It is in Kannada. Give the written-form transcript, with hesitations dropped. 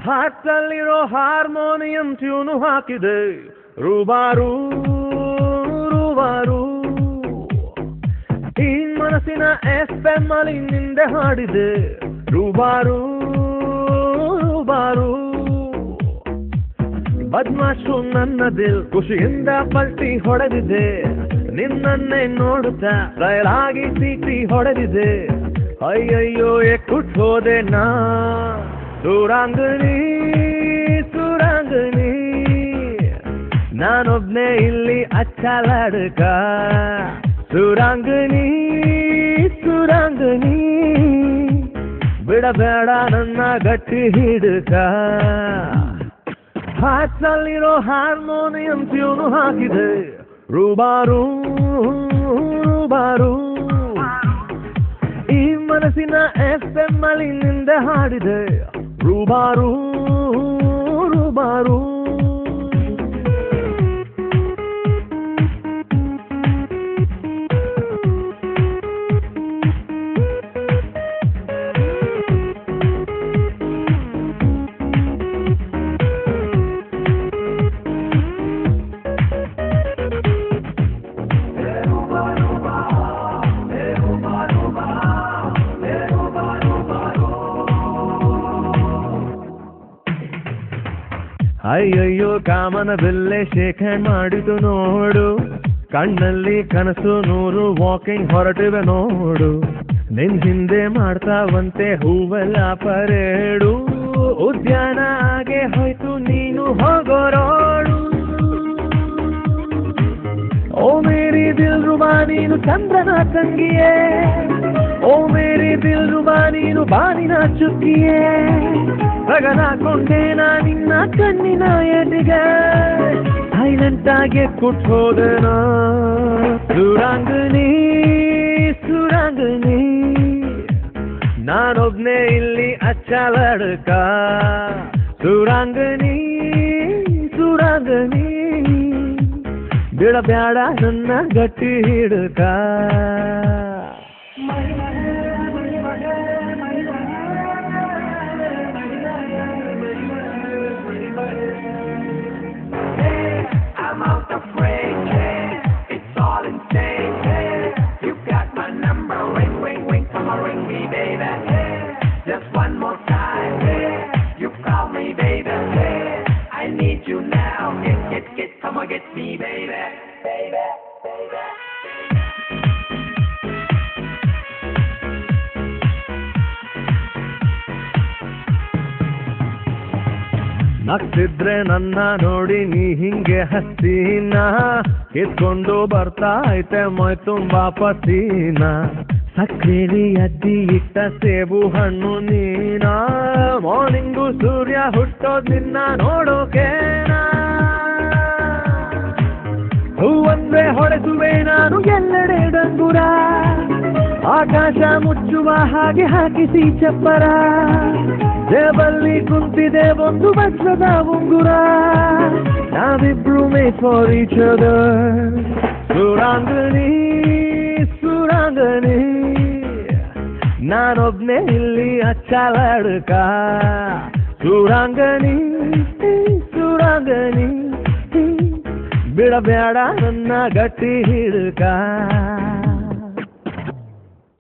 ಹಾರ್ಟಲ್ಲಿರೋ ಹಾರ್ಮೋನಿಯಂ ಟ್ಯೂನು ಹಾಕಿದೆ ರೂಬಾರು ರೂಬಾರು ಈ ಮನಸ್ಸಿನ FM ಅಲ್ಲಿ ನಿಂದೆ ಹಾಡಿದೆ ರೂಬಾರು ರೂಬಾರು ಬದ್ಮಾಶು ನನ್ನ ದಿಲ್ ಖುಷಿಯಿಂದ ಪಲ್ಟಿ ಹೊಡೆದಿದೆ ನಿನ್ನನ್ನೇ ನೋಡುತ್ತಾ ರೈಲಾಗಿ ಸೀಟಿ ಹೊಡೆದಿದೆ ಅಯ್ಯಯ್ಯೋ ಎಕ್ಕುಟ್ ಹೋದೆ ನಾ ಸುರಾಂಗನಿ ಸುರಾಂಗನಿ ನಾನೊಬ್ನೇ ಇಲ್ಲಿ ಅಚ್ಚಲಾಡಕ ಸುರಾಂಗನಿ ಸುರಾಂಗನಿ ಬಿಡಬೇಡ ನನ್ನ ಗಟ್ಟಿ ಹಿಡ್ಕ ಹಾಟ್ನಲ್ಲಿರೋ ಹಾರ್ಮೋನಿಯಂ ಟ್ಯೂನು ಹಾಕಿದೆ ರೂಬಾರು ರೂಬಾರು ಈ ಮನಸ್ಸಿನ FM ಅಲ್ಲಿ ನಿಂದೆ ಹಾಡಿದೆ ರೂಬಾರು ರೂಬಾರು ಅಯ್ಯಯ್ಯೋ ಕಾಮನ ಬೆಲ್ಲೆ ಶೇಕ್ ಹ್ಯಾಂಡ್ ಮಾಡಿತು ನೋಡು ಕಣ್ಣಲ್ಲಿ ಕನಸು 100 ವಾಕಿಂಗ್ ಹೊರಟಿವೆ ನೋಡು ನಿನ್ ಹಿಂದೆ ಮಾಡ್ತಾವಂತೆ ಹೂವೆಲ್ಲ ಪರೇಡು ಉದ್ಯಾನ ಆಗೆ ಹೋಯ್ತು ನೀನು ಹೋಗೋ ರೋಡು ಓ ಮೇರಿ ದಿಲ್ ರುಬಾ ನೀನು ಚಂದ್ರನ ತಂಗಿಯೇ ಓ ಮೇರಿ ದಿಲ್ ರುಬಾ ನೀನು ಬಾನಿನ ಚುಕ್ಕಿಯೇ ರಗನಾಕೊಂಡೇನ ನಿನ್ನ ಕಣ್ಣಿನ ಎದಿಗೆ ಸೈಲೆಂಟ್ ಆಗಿ ಕುಟ್ಕೋದನ ಸುರಾಂಗನಿ ಸುರಾಂಗನಿ ನಾನೊಬ್ನೇ ಇಲ್ಲಿ ಅಚ್ಚಲಾಡಕ ಸುರಾಂಗನಿ ಸುರಾಂಗನಿ ಬಿಡಬ್ಯಾಡ ನನ್ನ ಗಟ್ಟಿ ಹಿಡ್ಕ Get me, baby, baby, baby. ನಗ್ತಿದ್ರೆ ನನ್ನ ನೋಡಿ ನೀ ಹಿಂಗೆ ಹಸ್ತೀನ ಕಿತ್ಕೊಂಡು ಬರ್ತಾ ಐತೆ ಮೈ ತುಂಬಾ ಪಸೀನ ಸಕ್ರೇಲಿ ಅದ್ದಿ ಇಟ್ಟ ಸೇಬು ಹಣ್ಣು ನೀನಾ ಮಾರ್ನಿಂಗು ಸೂರ್ಯ ಹುಟ್ಟೋದ್ ನಿನ್ನ ನೋಡೋಕೇನಾ ಹೂವಂದ್ರೆ ಹೊಡೆಸುವೆ ನಾನು ಎಲ್ಲೆಡೆ ಡಂಗುರ ಆಕಾಶ ಮುಚ್ಚುವ ಹಾಗೆ ಹಾಕಿಸಿ ಚಪ್ಪರ ಜೇಬಲ್ಲಿ ಕುಂತಿದೆ ಒಂದು ವಜ್ರದ ಉಂಗುರ ನಾವಿಬ್ರು ಮೇಡ್ ಫಾರ್ ಈಚ್ ಅದರ್ ಸುರಾಂಗನಿ ಸುರಾಂಗನಿ ನಾನೊಬ್ನೇ ಇಲ್ಲಿ ಅಚ್ಚಲಾಡಕ ಸುರಾಂಗನಿ ಸುರಾಂಗನಿ ಬಿಡಬೇಡ ನನ್ನ ಗಟ್ಟಿ ಹಿಡ್ಕ